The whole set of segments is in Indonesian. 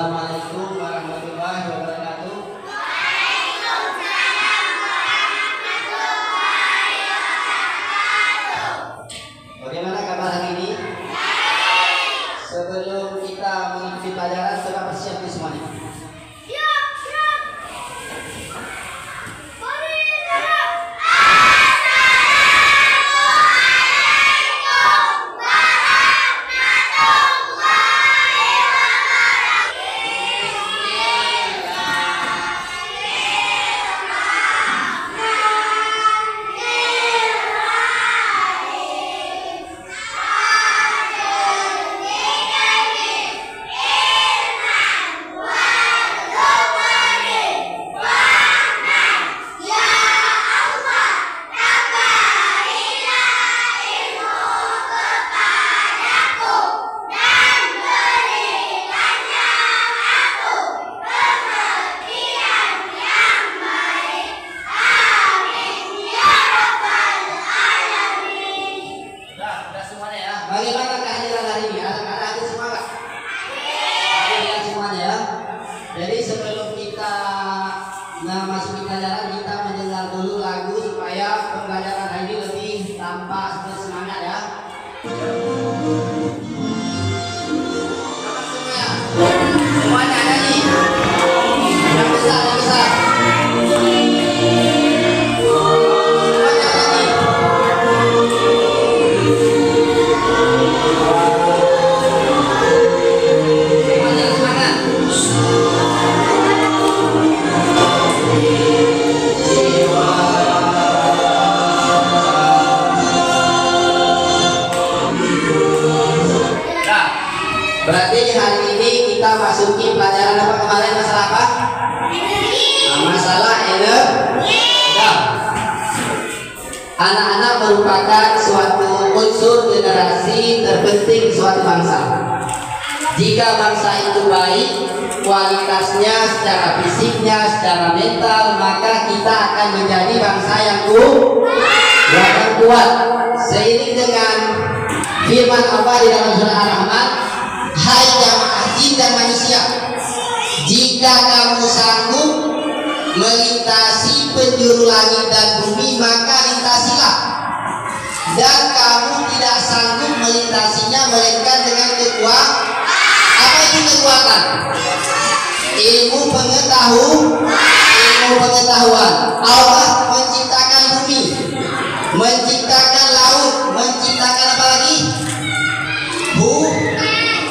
Assalamualaikum warahmatullahi wabarakatuh. Waalaikumsalam warahmatullahi wabarakatuh. Bagaimana kabar hari ini? Sebelum kita mengikuti pelajaran, coba persiapkan semuanya. Bagaimana kehadiran hari ini? Ada hadir semua nggak? Hadir semuanya ya. Jadi sebelum kita memasuki pelajaran, kita mendengar dulu lagu supaya pembelajaran hari ini lebih tampak bersemangat ya. Semuanya ada nih. Yang besar, yang besar. Berarti hari ini kita masuki pelajaran apa kemarin? Masalah apa? Masalah energi. Anak-anak merupakan suatu unsur generasi terpenting suatu bangsa. Jika bangsa itu baik, kualitasnya secara fisiknya, secara mental, maka kita akan menjadi bangsa yang kuat. Seiring dengan firman Allah di dalam surah Ar-Rahman, hai jamaah jin dan manusia, jika kamu sanggup melintasi penjuru langit dan bumi, maka lintasilah. Dan kamu tidak sanggup melintasinya melainkan dengan kekuatan. Apa itu kekuatan? Ilmu pengetahuan. Allah menciptakan bumi, menciptakan laut, menciptakan apa lagi?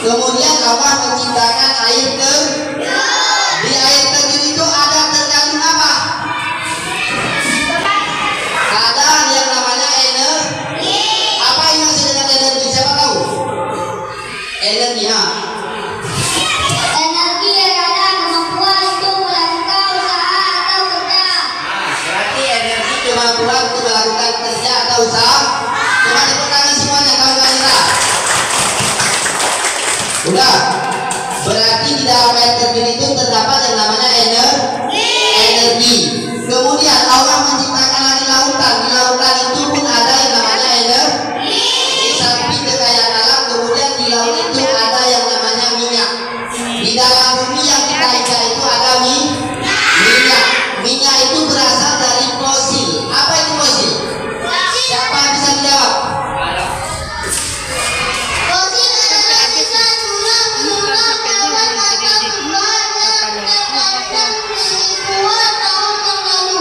Kemudian Allah menciptakan air terjun. Di air terjun itu ada terkandung apa? Ada yang namanya energi. Apa yang maksud dengan energi? Siapa tahu? Energi ya. Energi adalah kemampuan untuk melakukan usaha atau kerja. Berarti energi kemampuan untuk melakukan kerja atau usaha. Coba tepuk tangan semuanya kawan-kawan kita. Udah. Berarti di dalam air terjun itu terdapat yang namanya energi. Kemudian Allah menciptakan lagi lautan. Di lautan itu pun ada yang namanya energi. Di samping kekayaan alam, kemudian di laut itu ada yang namanya minyak. Di dalam bumi yang kita injak itu ada minyak. Minyak itu berasal dari fosil. Apa itu fosil? Siapa yang bisa menjawab? Fosil adalah sisa tulang-tulang hewan atau tumbuhan yang terkadang ribuan tahun yang lalu.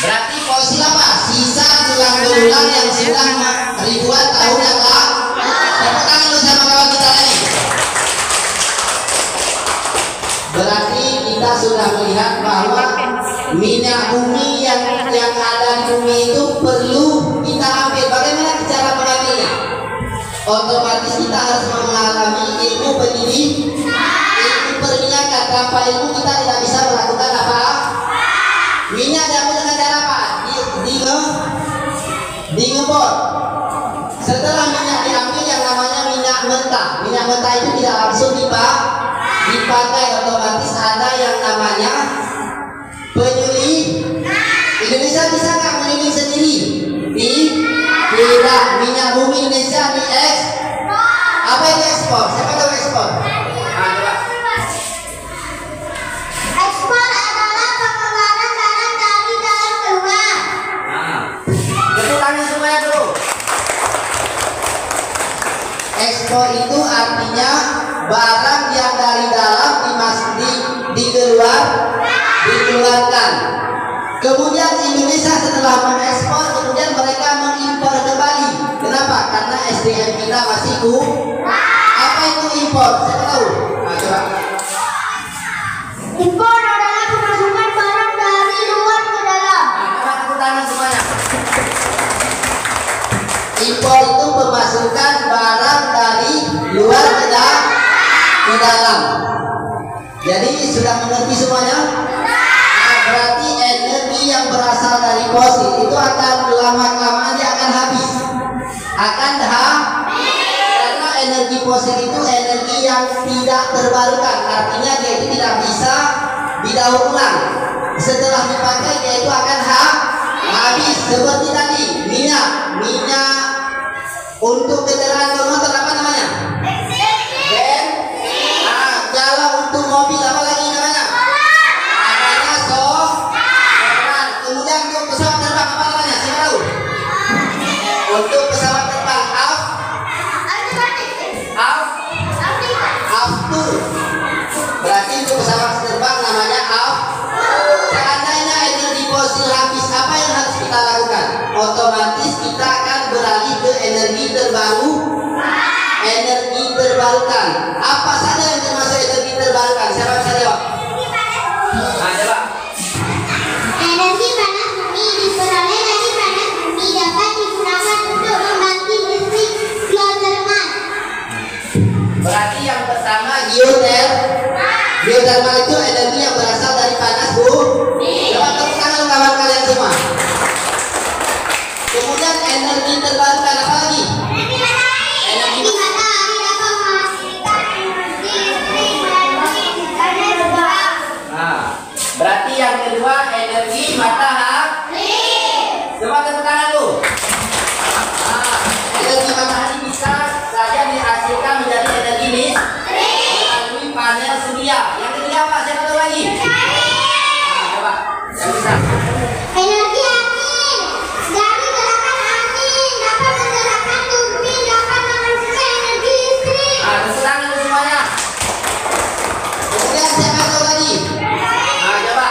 Berarti fosil apa? Sisa tulang-tulang yang sudah ribuan tahun yang lalu. Tepuk tangan dulu sama kawan kita tadi. Berarti kita sudah melihat bahwa minyak bumi yang ada di bumi itu perlu kita ambil. Bagaimana cara mengambilnya? Otomatis kita harus mengalami ilmu perminyakan. Tanpa ilmu kita tidak bisa melakukan apa? Minyak diambil dengan cara apa? Digebor. Setelah minyak diambil yang namanya minyak mentah. Minyak mentah itu tidak langsung dipakai, otomatis ada yang namanya penyuling. Indonesia bisa nggak menyuling sendiri? Tidak. Minyak bumi Indonesia diekspor. Apa itu ekspor? Siapa tahu ekspor? ekspor itu artinya barang yang dari dalam dikeluarkan. Kemudian Indonesia setelah mengekspor, kemudian mereka mengimpor kembali. Kenapa? Karena SDM kita masih kurang. Apa itu impor? Siapa tahu? Nah, coba. Impor adalah pemasukan barang dari luar ke dalam. Coba tepuk tangan semuanya. Impor itu pemasukan barang dari luar ke dalam. Jadi sudah mengerti semuanya? Nah, berarti energi yang berasal dari fosil itu akan lama-kelamaan dia akan habis. Karena energi fosil itu energi yang tidak terbarukan. Artinya dia itu tidak bisa didaur ulang. Setelah dipakai dia itu akan habis. Seperti tadi minyak untuk kendaraan bermotor apa namanya? Bensin. Kalau untuk mobil apa lagi namanya? Namanya solar. Kemudian untuk pesawat terbang apa namanya? Siapa tahu? Untuk pesawat terbang aftur. Berarti untuk pesawat terbang namanya Seandainya energi fosil habis, apa yang harus kita lakukan? Otomatis kita akan beralih ke energi terbarukan. Apa saja yang termasuk energi terbarukan? Siapa bisa jawab? Nah, coba. Energi panas bumi diperoleh dari panas bumi dapat digunakan untuk membangkit listrik geotermal. Berarti yang pertama geotermal itu energi yang berasal dari panas bumi. Coba tepuk tangan kawan kalian semua. Kemudian energi terbarukan apa lagi? Energi matahari dapat menghasilkan energi listrik dari terbang. Nah, berarti yang kedua energi matahari. Coba tepuk tangan tuh. Nah, energi matahari bisa saja dihasilkan menjadi energi listrik melalui panel surya. Yang ketiga apa? Siapa tahu lagi? Nah, coba. Yang bisa. Energi angin dari gerakan angin dapat menggerakkan turbin dapat menghasilkan energi listrik. Nah, tepuk tangan tuh semuanya. Kemudian siapa tahu lagi? Nah, coba.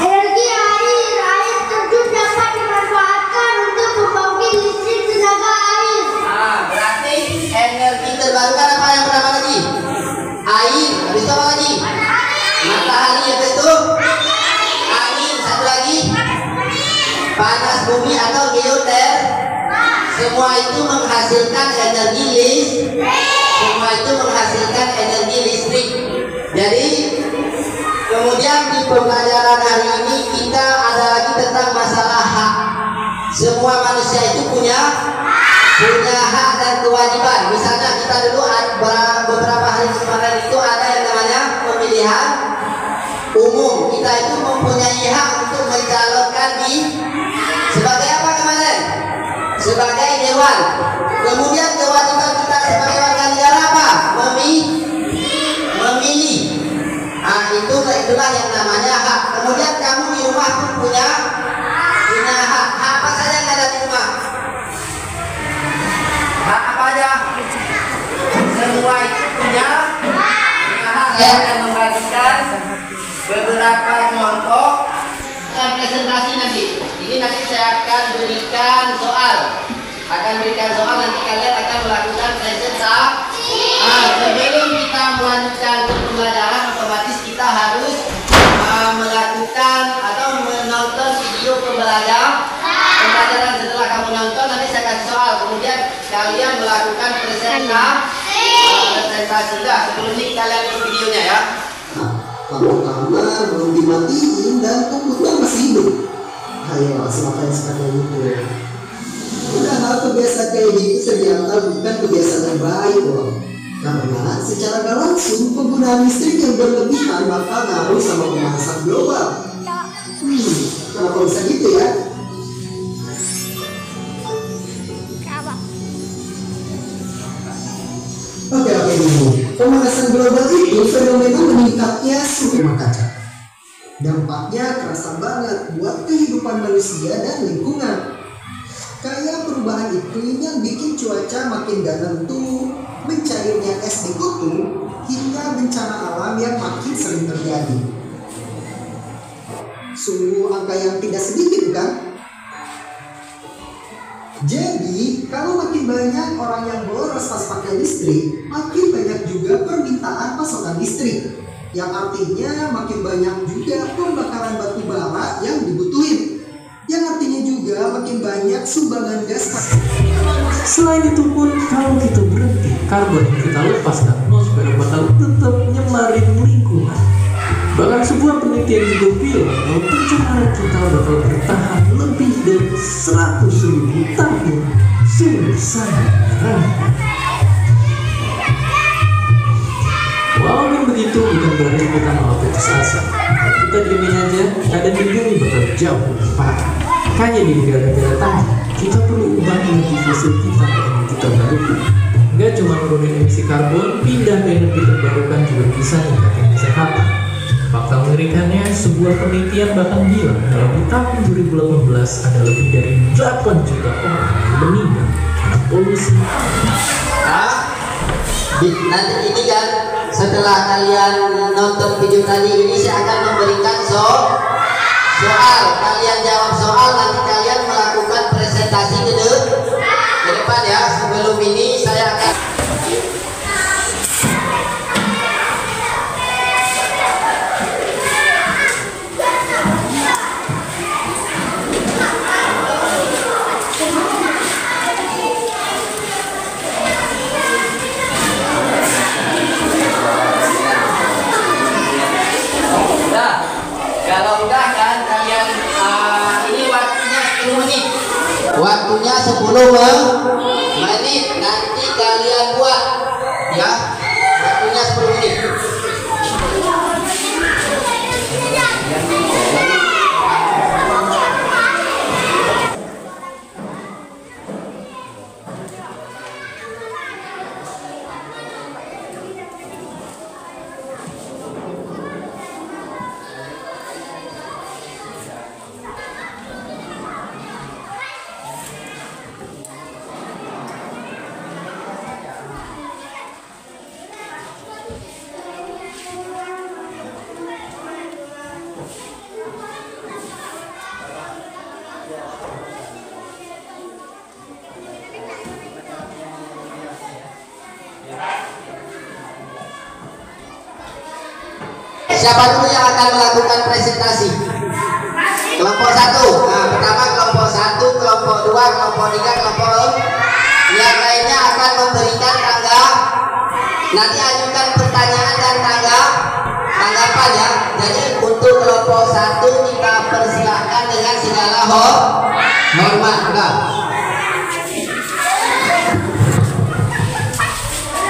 Energi air terjun dapat dimanfaatkan untuk membangkit listrik tenaga air. Nah, berarti energi terbarukan apa yang pertama lagi? Air. Habis itu apa lagi? Matahari. Habis itu angin. Satu lagi panas bumi atau geotermal. Semua itu menghasilkan energi listrik. Jadi kemudian di pembelajaran hari ini kita ada lagi tentang masalah hak. Semua manusia itu punya hak dan kewajiban. Misalnya kita dulu beberapa hari kemarin itu ada yang namanya pemilihan umum. Kita itu mempunyai hak untuk mencalonkan sebagai apa kemarin? Sebagai dewan. Kemudian kewajiban kita sebagai warga negara apa? Memilih. Nah, itulah yang namanya hak. Kemudian kamu di rumah pun punya hak. Hak apa saja yang ada di rumah? Hak apa aja? Semua itu punya hak. Saya akan membagikan beberapa contoh presentasi nanti. Ini nanti saya akan berikan soal. Nanti kalian akan melakukan presentasi. Nah, sebelum kita melanjutkan ke pembelajaran, otomatis kita harus melakukan atau menonton video pembelajaran. Setelah kamu nonton, nanti saya kasih soal. Kemudian kalian melakukan presentasi. Sebelum ini kita lihat videonya ya. Pertama belum dimatiin dan komputer masih hidup. Ayo silakan sekalian itu. Udah hal kebiasaan kayak gitu ternyata bukan kebiasaan yang baik loh. Karena secara gak langsung penggunaan listrik yang berlebihan bakal ngaruh sama pemanasan global. Kenapa bisa gitu ya? Oke dulu. Pemanasan global itu fenomena meningkatnya suhu rumah kaca. Dampaknya kerasa banget buat kehidupan manusia dan lingkungan. Kayak perubahan iklim yang bikin cuaca makin gak nentu, mencairnya es di kutub, hingga bencana alam yang makin sering terjadi. Sungguh angka yang tidak sedikit, bukan? Jadi, kalau makin banyak orang yang boros pas pakai listrik, makin banyak juga permintaan pasokan listrik. Yang artinya makin banyak juga pembakaran batu bara yang dibutuhin. Yang artinya juga makin banyak sumbangan gas. Selain itu pun, kalau kita berhenti, karbon yang kita lepas ke atmosfer bakal tetap nyemarin lingkungan. Bahkan sebuah penelitian juga bilang bahwa pencemaran kita bakal bertahan lebih dari 100.000 tahun. Sungguh sangat menyeramkan. Walaupun begitu, bukan berarti kita malah putus asa. Kalau kita diemin aja, keadaan di bumi bakal jauh lebih parah. Kayak di negara-negara tadi, kita perlu ubah energi fosil kita ke energi terbarukan. Nggak cuma nurunin emisi karbon, pindah ke energi terbarukan juga bisa meningkatkan kesehatan. Fakta mengerikannya, sebuah penelitian bahkan bilang dalam di tahun 2018 ada lebih dari 8 juta orang yang meninggal karena polusi. Nanti ini kan setelah kalian nonton video tadi ini, saya akan memberikan soal. Kalian jawab soal, nanti kalian melakukan presentasi ke depan ya. Sebelum ini saya akan waktunya 10 menit, nanti kalian buat ya, waktunya 10 menit. Siapa dulu yang akan melakukan presentasi? Kelompok 1. Nah, pertama kelompok 1, kelompok 2, kelompok 3, kelompok yang lainnya akan memberikan nanti ajukan pertanyaan dan tanggapan ya. Jadi untuk kelompok 1 kita persilahkan dengan segala hormat.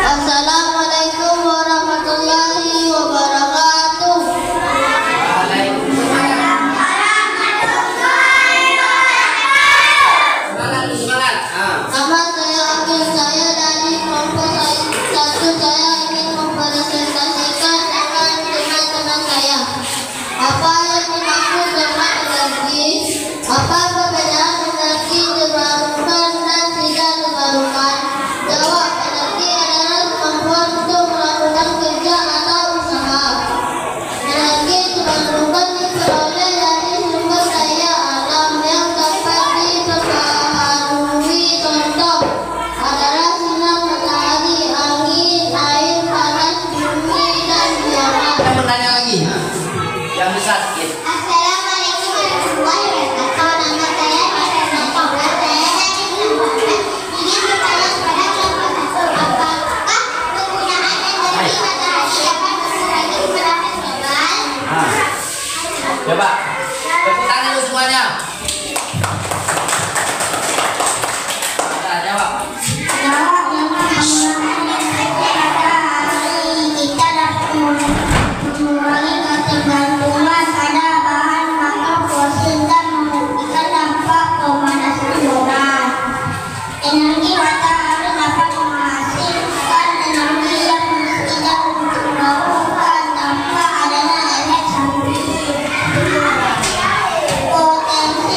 Assalamualaikum warahmatullahi wabarakatuh. Semangat. Nama saya Abdul, saya dari kelompok 1. Saya ingin mempresentasikan dengan teman-teman saya. Apa yang dimaksud dengan energi? Apa perbedaan energi terbarukan dan tidak terbarukan? Jawab, energi adalah kemampuan untuk melakukan kerja atau usaha. Energi terbarukan diperoleh dari sumber daya alam yang dapat diperbaharui. Contoh adalah sinar matahari, angin, air panas, bumi, dan biogas. Saya bertanya lagi. Yang besar sedikit. Assalamualaikum warahmatullahi wabarakatuh. Nama saya Farhan Nafisa. Saya dari kelompok 4 ingin bertanya kepada kelompok 1. Apakah penggunaan energi matahari dapat mengurangi pemanasan global? Coba tepuk tangan dulu semuanya. Jawab. Kita dapat mengurangi ketergantungan pada bahan bakar fosil dan menghentikan dampak pemanasan global. Energi matahari dapat menghasilkan energi yang mestinya untuk melakukan tanpa adanya efek samping. Potensi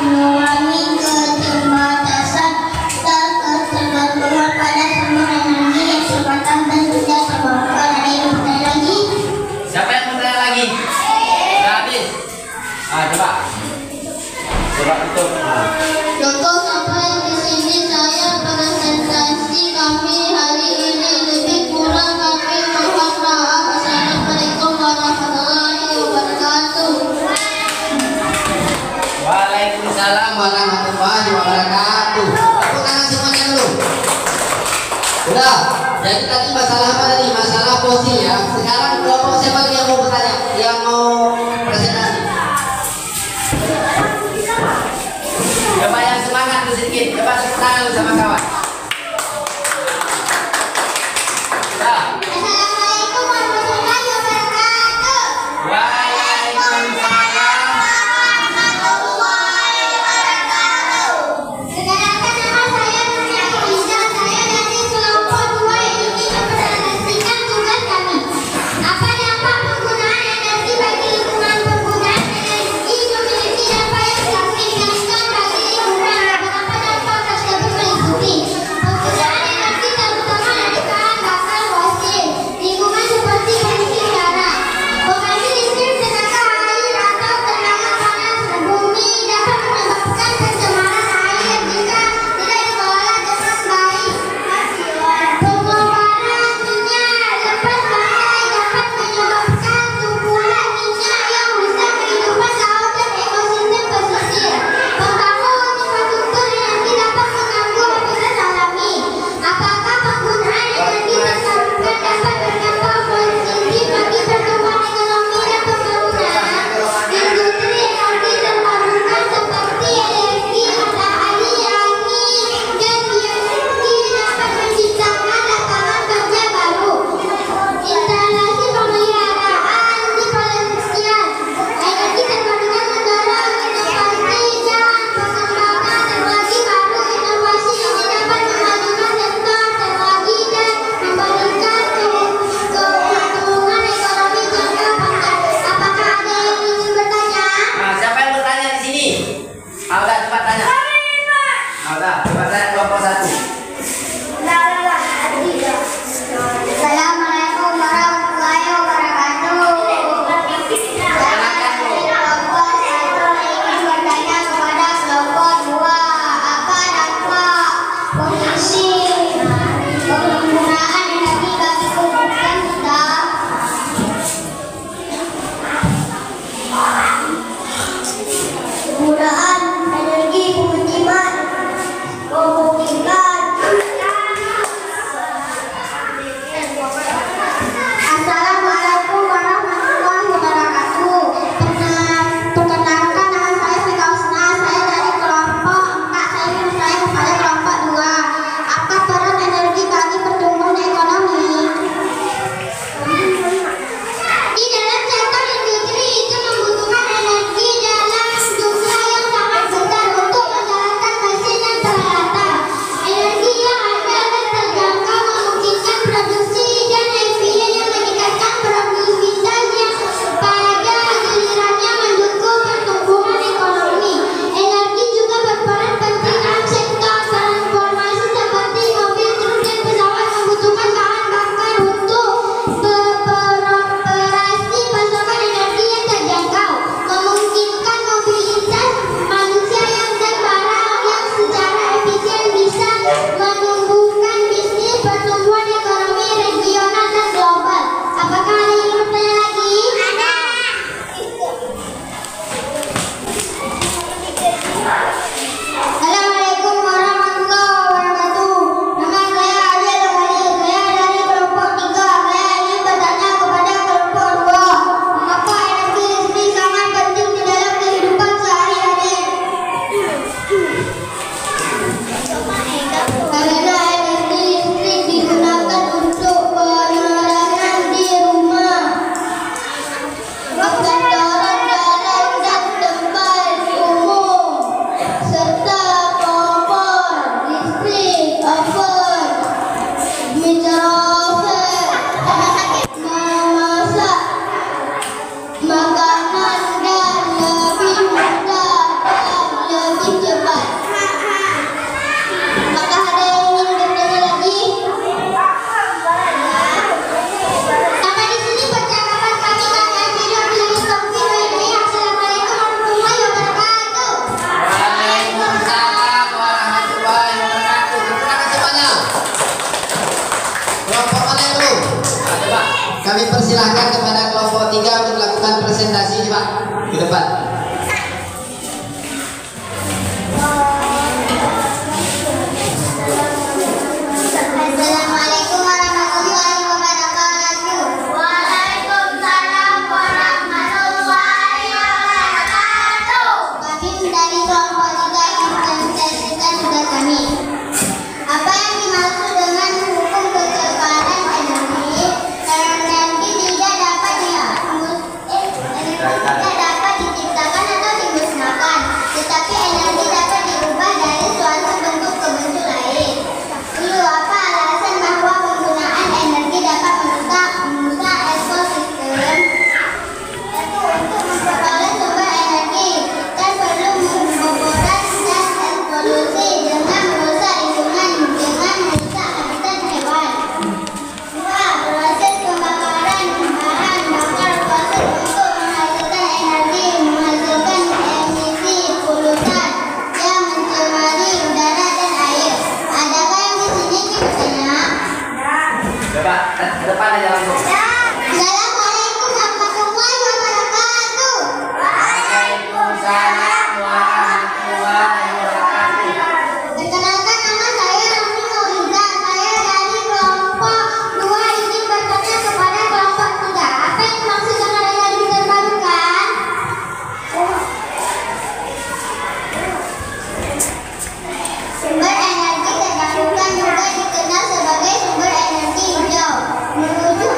mengurangi keterbatasan dan ketergantungan pada sumber energi yang terbatas dan tidak terbarukan. Ada yang bertanya lagi? Siapa yang bertanya lagi? Sudah habis. Coba tutup. Cukup sampai di sini saya presentasi kami hari ini, lebih kurang kami mohon maaf. Assalamualaikum warahmatullahi wabarakatuh. Waalaikumsalam warahmatullahi wabarakatuh. Tepuk tangan semuanya dulu. Udah. Jadi tadi masalah apa tadi? Masalah fosil ya. Sekarang kelompok siapa lagi yang mau bertanya? Yang mau presentasi? Coba yang semangat dulu sedikit. Coba tepuk tangan dulu sama kawan. Assalamualaikum warahmatullahi wabarakatuh. Waalaikumsalam. Perkenalkan, nama saya Nurul Iza. Saya dari kelompok 2 yang ingin mempresentasikan tugas kami. Apa dampak penggunaan energi bagi lingkungan? Penggunaan energi memiliki dampak yang signifikan bagi lingkungan. Beberapa dampak tersebut meliputi penggunaan energi terutama dari bahan bakar fosil. Lingkungan seperti polusi udara, pengambil listrik tenaga air atau tenaga panas bumi dapat menyebabkan pencemaran air jika tidak dikelola dengan baik. Pengeluaran minyak lepas pakai dapat menyebabkan tumbuhan minyak yang rusak kehidupan laut dan ekosistem pesisir. Pembangunan infrastruktur energi dapat mengganggu habitat alami. Apakah penggunaan energi terbarukan dapat berdampak positif bagi pertumbuhan ekonomi dan pembangunan? Industri energi terbarukan seperti energi matahari, angin, dan bioenergi dapat menciptakan lapangan kerja baru. Instalasi pemeliharaan di penelitian energi terbarukan mendorong inovasi dan pengembangan teknologi baru. Inovasi ini dapat memajukan sektor teknologi dan memberikan keuntungan ekonomi jangka panjang. Apakah ada yang ingin bertanya? Siapa yang bertanya di sini? Udah, coba tanya. Udah, coba tanya kelompok 1. Assalamualaikum warahmatullahi wabarakatuh. Kelompok 1 ingin bertanya kepada kelompok 2, apa dampak posisi penggunaan energi bagi kehidupan kita? Penggunaan energi pemukiman Assalamualaikum warahmatullahi wabarakatuh. Perkenalkan, nama saya Fika Husna. Saya dari kelompok 4. Saya ingin bertanya kepada kelompok 2. Apa peran energi bagi pertumbuhan ekonomi? Di dalam sektor industri itu membutuhkan energi dalam jumlah yang sangat besar untuk menjalankan mesin dan peralatan. Energi yang ada dan terjangkau memungkinkan produksi dan efisien yang meningkatkan produktivitas yang pada gilirannya mendukung pertumbuhan ekonomi. Energi juga berperan penting dalam sektor transformasi seperti mobil, truk, dan pesawat membutuhkan bahan bakar untuk beroperasi. Pasokan energi yang terjangkau memungkinkan mobilitas manusia dan barang yang secara efisien bisa menumbuhkan bisnis, pertumbuhan ekonomi regional dan global. Apakah ada yang ingin bertanya lagi? Assalamualaikum warahmatullahi wabarakatuh. Nama saya Alia Lawali. Saya dari kelompok 3. Saya ingin bertanya kepada kelompok 2. Mengapa energi listrik sangat penting di dalam kehidupan sehari-hari? Karena energi listrik digunakan untuk penerangan di rumah, kantoran, jalan, dan tempat umum, serta kompor listrik, oven, mikrofoon, memasak makanan, dan lebih mudah dan lebih depan. Assalamualaikum warahmatullahi wabarakatuh. Waalaikumsalam warahmatullahi wabarakatuh. Kami dari kelompok 3 yang menyampaikan tugas kami. Apa yang dimaksud dengan hukum kekebalan energi? Energi tidak dapat diciptakan atau dimusnahkan, tetapi energi dapat diubah dari suatu bentuk ke bentuk lain. Dulu apa alasan bahwa penggunaan energi dapat merusak ekosistem? Yaitu untuk memperoleh sumber energi dan perlu pemboboran dan eksplosi dengan merusak lingkungan dengan merusak habitat hewan. 2. Proses pembakaran bahan bakar fosil untuk menghasilkan energi menghasilkan emisi polutan yang mencemari udara dan air. Adakah yang di sini bertanya? Coba ke depan aja langsung. Assalamualaikum warahmatullahi wabarakatuh. Waalaikumsalam warahmatullahi wabarakatuh. Perkenalkan, nama saya Rani Maulida. Saya dari kelompok 2 ingin bertanya kepada kelompok 3. Apa yang dimaksud dengan energi terbarukan? Sumber energi terbarukan juga dikenal sebagai sumber energi hijau. Merujuk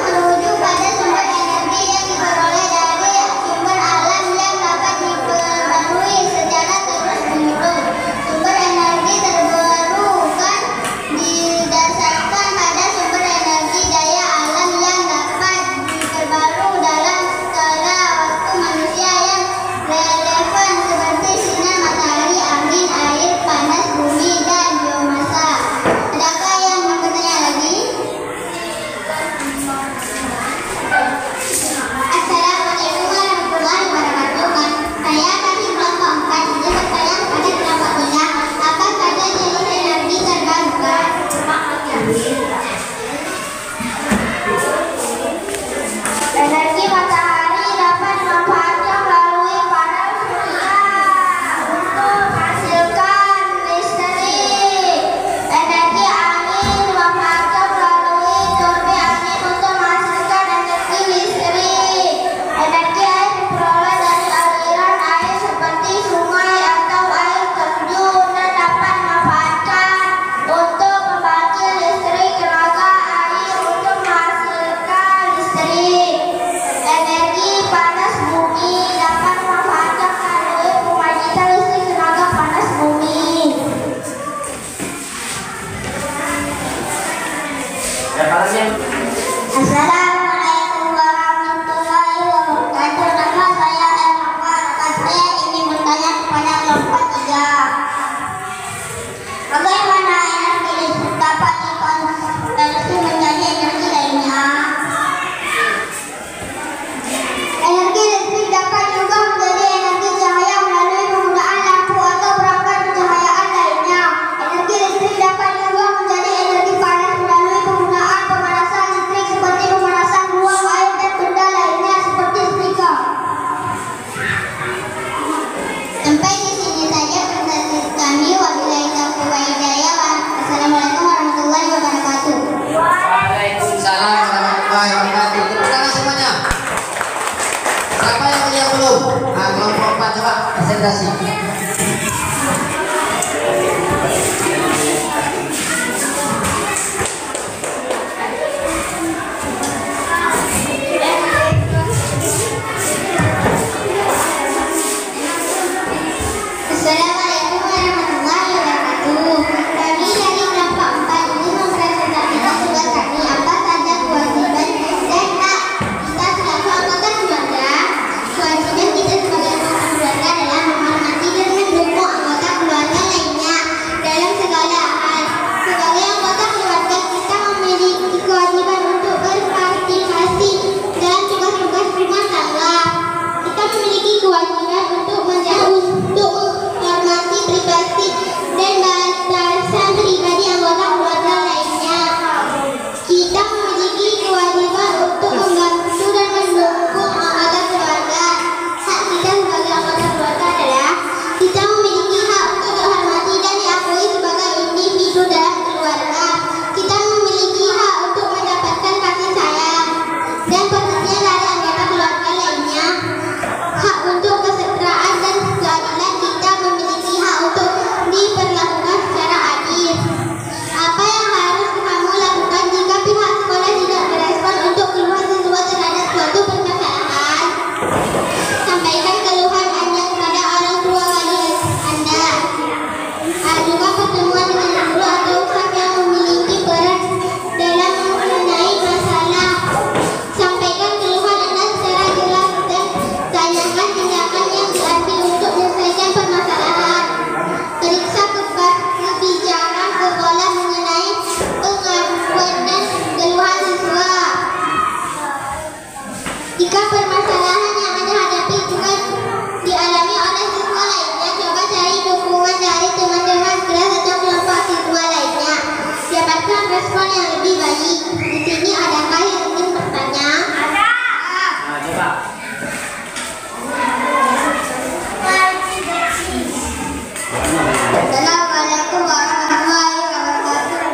Assalamualaikum warahmatullahi wabarakatuh.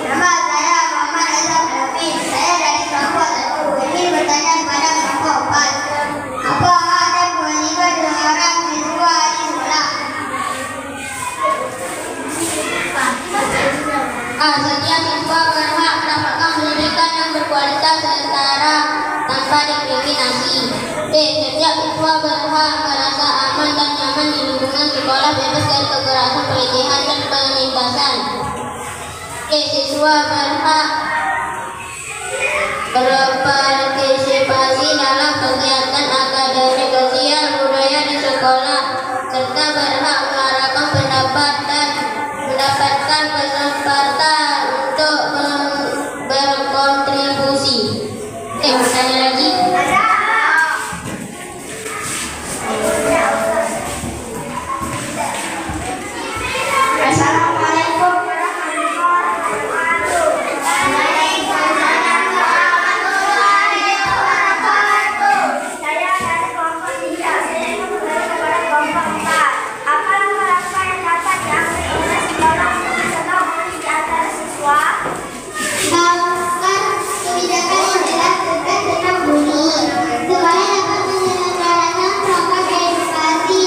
Nama saya Muhammad Azam David. Saya dari kelompok 1. Ingin bertanya kepada kelompok 4. Apa hak dan kewajiban seorang siswa di sekolah? Setiap siswa berhak mendapatkan pendidikan yang berkualitas setara tanpa diskriminasi. Setiap siswa berhak merasa aman dan nyaman di lingkungan sekolah bebas dari kekerasan, pelecehan, dan penindasan. Siswa berhak berpartisipasi dalam kegiatan akademik, sosial, budaya di sekolah, serta berhak menyuarakan pendapat dan mendapatkan kesempatan untuk berkontribusi. Bertanya lagi? Assalamualaikum warahmatullahi wabarakatuh. Saya dari kelompok 3. Saya ingin bertanya kepada kelompok 4. Apa langkah yang dapat diambil oleh sekolah untuk mencegah bullying di antara siswa? Melakukan kebijakan yang jelas tegas tentang bullying. Sekolah dapat menyelenggarakan program edukasi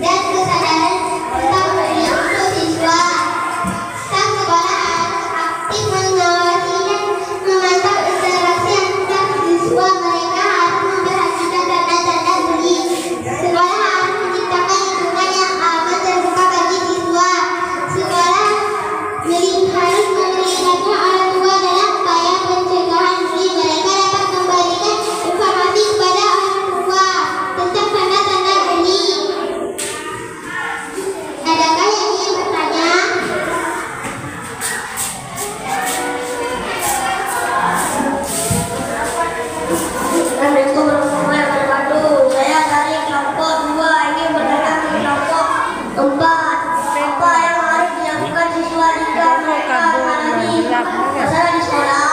dan kesadaran tentang bullying untuk siswa. Sang sekolah harus aktif mengawasi dan memantau interaksi antar siswa. Mereka harus memperhatikan tanda-tanda bullying. Sekolah harus menciptakan lingkungan yang aman terbuka bagi siswa. Sekolah harus melibatkan orang tua dalam upaya pencegahan bullying. Mereka dapat memberikan informasi kepada orang tua tentang tanda-tanda bullying. Adakah yang ingin bertanya? Assalamualaikum warahmatullahi wabarakatuh. Saya dari kelompok 2 ingin bertanya ke kelompok 4. Apa yang harus dilakukan siswa jika mereka mengalami masalah di sekolah?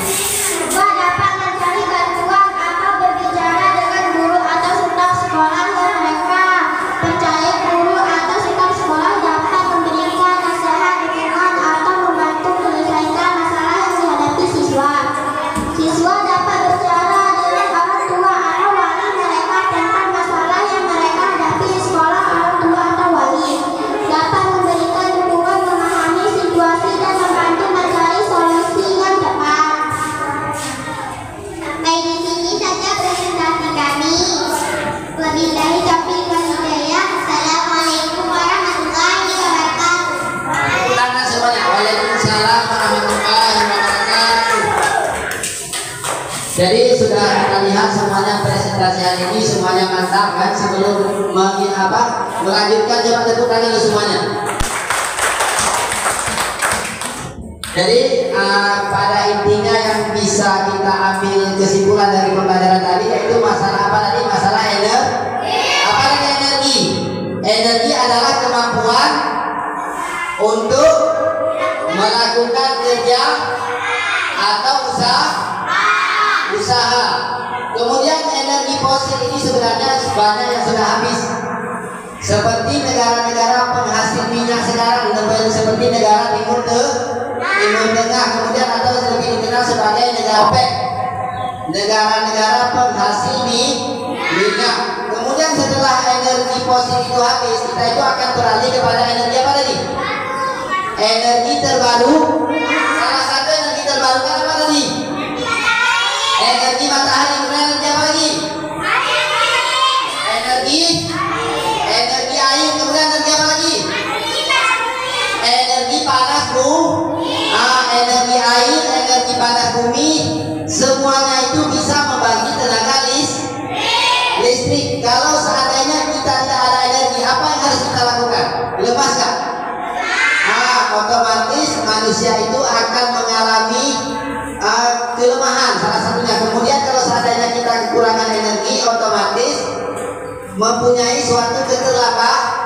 Siswa dapat mencari bantuan atau berbicara dengan guru atau staf sekolah yang mereka percaya. Guru atau staf sekolah dapat memberikan nasihat, dukungan, atau membantu menyelesaikan masalah yang dihadapi siswa. Siswa dapat berbicara dengan orang tua atau wali mereka tentang masalah yang mereka hadapi di sekolah. Orang tua atau wali dapat memberikan dukungan, memahami situasi, dan membantu mencari solusi yang tepat. Sampai di sini saja presentasi kami. Wabillahi taufiq wal hidayah. Assalamualaikum warahmatullahi wabarakatuh. Tangan semuanya. Waalaikumsalam warahmatullahi wabarakatuh. Jadi sudah kita lihat semuanya presentasi hari ini semuanya mantap kan. Sebelum melanjutkan coba tepuk tangan dulu semuanya. Jadi pada intinya yang bisa kita ambil kesimpulan dari pembelajaran tadi yaitu masalah apa tadi? Masalah energi. Apa lagi energi? Energi adalah kemampuan untuk melakukan kerja atau usaha. Kemudian energi fosil ini sebenarnya banyak yang sudah habis. Seperti negara-negara penghasil minyak sekarang, seperti negara Timur Tengah, kemudian atau lebih dikenal sebagai negara OPEC, negara-negara penghasil minyak. Kemudian setelah energi fosil itu habis, kita itu akan beralih kepada energi apa tadi? Energi terbaru. Salah satu energi terbarukan apa tadi? Energi matahari. Kemudian energi apa lagi? Energi air. Kemudian energi apa lagi? Energi panas energi air, energi panas bumi, semuanya itu bisa membagi tenaga listrik. Kalau seandainya kita tidak ada energi, apa yang harus kita lakukan? Lepaskan. Otomatis manusia itu akan mengalami kelemahan salah satunya. Kemudian kalau seandainya kita kekurangan energi, otomatis mempunyai suatu keterlambatan.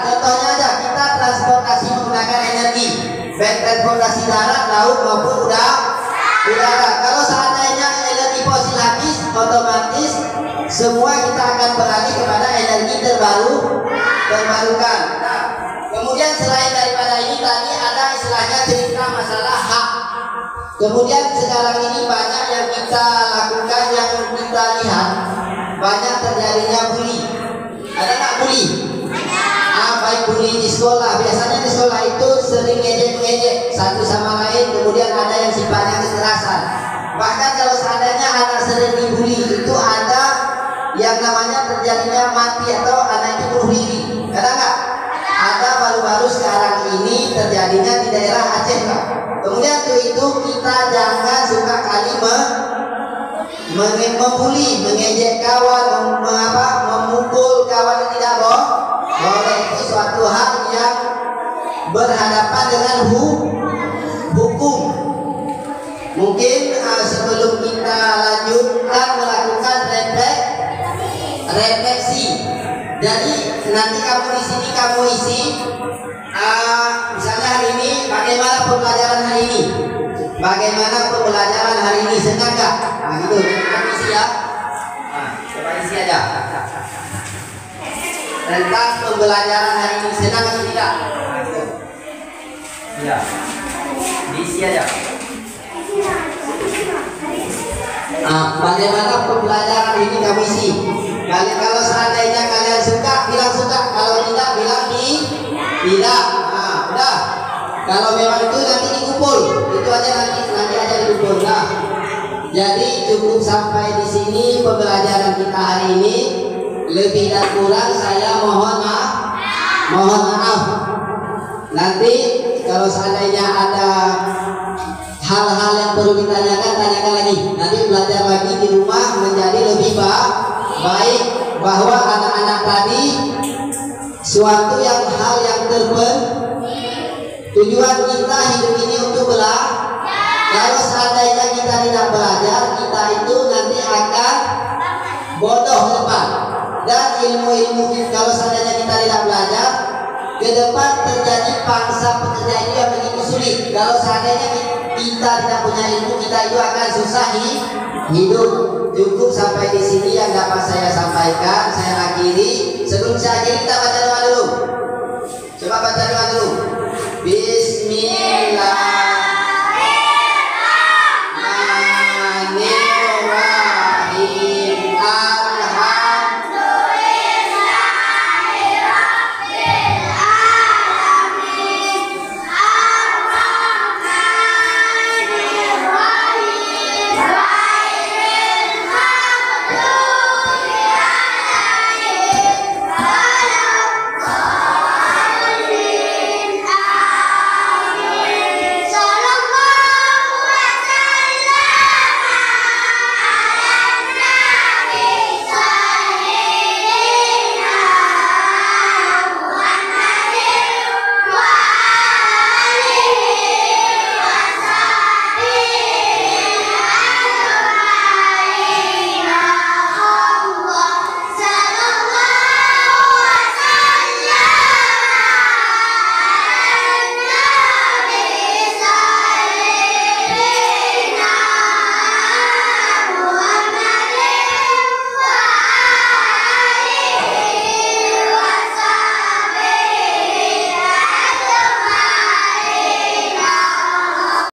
Contohnya aja, kita transportasi menggunakan energi, baik transportasi darat, laut maupun udara. Kalau seandainya energi fosil habis, otomatis semua kita akan beralih kepada energi Kemudian sekarang ini banyak yang kita lakukan, yang kita lihat banyak terjadinya bully. Ada nggak bully? Baik bully di sekolah. Biasanya di sekolah itu sering ngejek-ngejek satu sama lain. Kemudian ada yang sifatnya kekerasan. Bahkan kalau seandainya anak sering dibully, itu ada yang namanya terjadinya mati atau anak itu bunuh diri. Ada nggak? Ada baru-baru sekarang ini terjadinya di daerah Aceh, Pak. Kemudian itu kita jangan suka kali membuli, mengejek kawan, memukul kawan yang tidak boleh. Itu suatu hal yang berhadapan dengan hukum. Mungkin sebelum kita lanjutkan melakukan refleksi. Jadi nanti kamu di sini kamu isi, misalnya hari ini bagaimana pembelajaran hari ini, bagaimana pembelajaran hari ini, senang nggak? Nah gitu, kamu isi ya. Coba isi aja. Tentang pembelajaran hari ini, senang atau tidak? Nah, gitu. Ya, diisi aja. Bagaimana pembelajaran ini kamu isi? Kalau seandainya kalian suka, bilang suka. Kalau tidak, bilang tidak. Nah, udah. Kalau memang itu nanti dikumpul, itu aja nanti aja dikumpul. Nah, jadi cukup sampai di sini pembelajaran kita hari ini. Lebih dan kurang saya mohon maaf. Nanti kalau seandainya ada hal-hal yang perlu ditanyakan, tanyakan lagi. Nanti belajar lagi di rumah menjadi lebih baik, bahwa anak-anak tadi suatu hal yang tujuan kita hidup ini untuk belajar. Kalau seandainya kita tidak belajar, kita itu nanti akan bodoh ke depan. Dan ilmu-ilmu kalau seandainya kita tidak belajar, ke depan terjadi pangsa pekerja itu yang begitu sulit. Kalau seandainya kita tidak punya ilmu, kita itu akan susah hidup. Cukup sampai di sini yang dapat saya sampaikan. Saya akhiri. Sebelum saya akhiri, kita baca